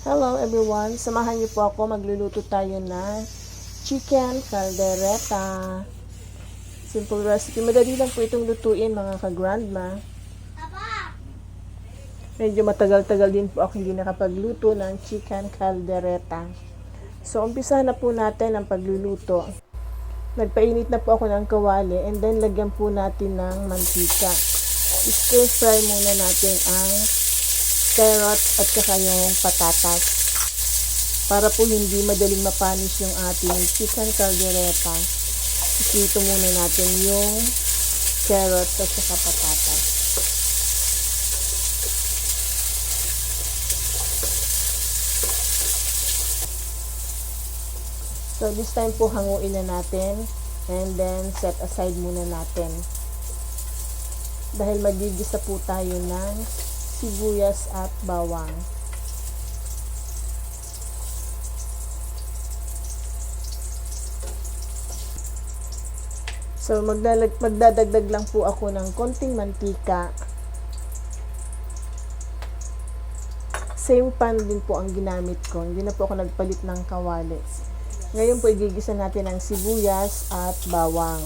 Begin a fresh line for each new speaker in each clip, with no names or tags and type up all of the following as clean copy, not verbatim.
Hello everyone, samahan niyo po ako, magluluto tayo ng chicken caldereta. Simple recipe, madali lang po itong lutuin mga ka-grandma. Medyo matagal-tagal din po ako hindi nakapagluto ng chicken caldereta. So umpisa na po natin ang pagluluto. Nagpainit na po ako ng kawali and then lagyan po natin ng mantika. Stir fry muna natin ang carrots at saka yung patatas para po hindi madaling mapanis yung ating chicken caldereta. Isito muna natin yung carrots at saka patatas. So this time po hanguin na natin and then set aside muna natin dahil magigisa po tayo ng sibuyas at bawang. So magdadagdag lang po ako ng konting mantika. Same pan din po ang ginamit ko. Hindi na po ako nagpalit ng kawali. Ngayon po igigisa natin ang sibuyas at bawang.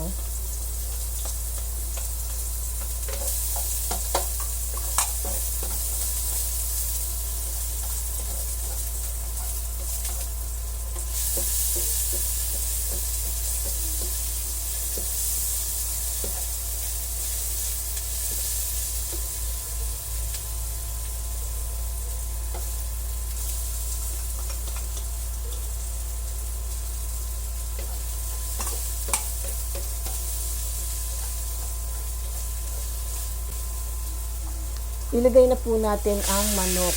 Ilagay na po natin ang manok.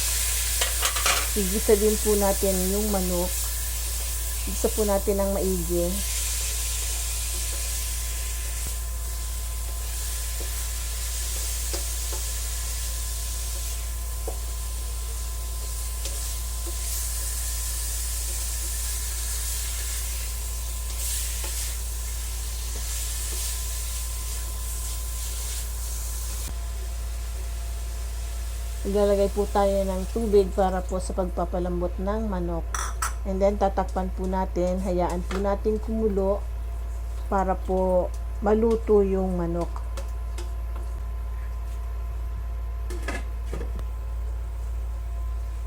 Igisa din po natin yung manok. Igisa po natin ng maigi. Maglalagay po tayo ng tubig para po sa pagpapalambot ng manok. And then tatakpan po natin, hayaan po natin kumulo para po maluto yung manok.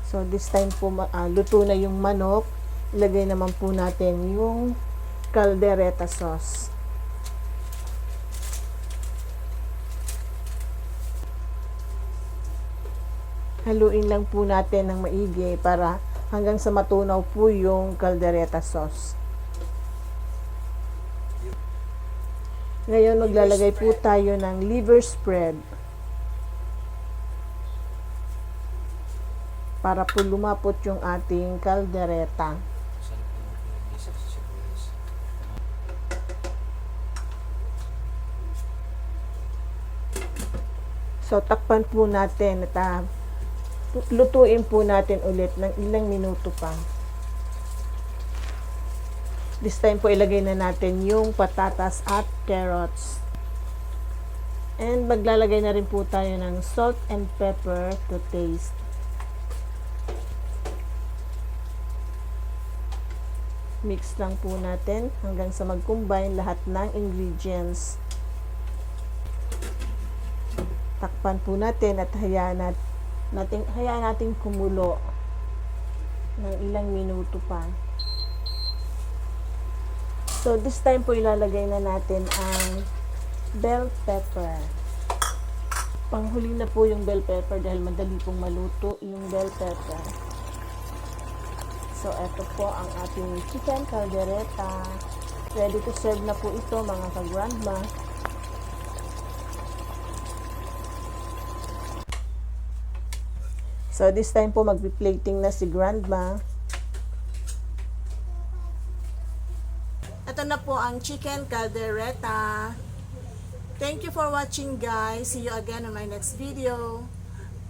So this time po luto na yung manok. Ilagay naman po natin yung caldereta sauce. Haluin lang po natin ng maigi para hanggang sa matunaw po yung caldereta sauce. Ngayon maglalagay po tayo ng liver spread para po lumapot yung ating caldereta. So takpan po natin at lutuin po natin ulit ng ilang minuto pa. This time po ilagay na natin yung patatas at carrots. And maglalagay na rin po tayo ng salt and pepper to taste. Mix lang po natin hanggang sa mag-combine lahat ng ingredients. Takpan po natin at hayaan natin kumulo ng ilang minuto pa. So this time po ilalagay na natin ang bell pepper. Panghuli na po yung bell pepper dahil madali pong maluto yung bell pepper. So eto po ang ating chicken caldereta. Ready to serve na po ito mga ka-grandma. So this time po magpi-plating na si grandma. Ito na po ang chicken caldereta. Thank you for watching guys. See you again on my next video.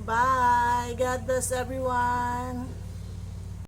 Bye. God bless everyone.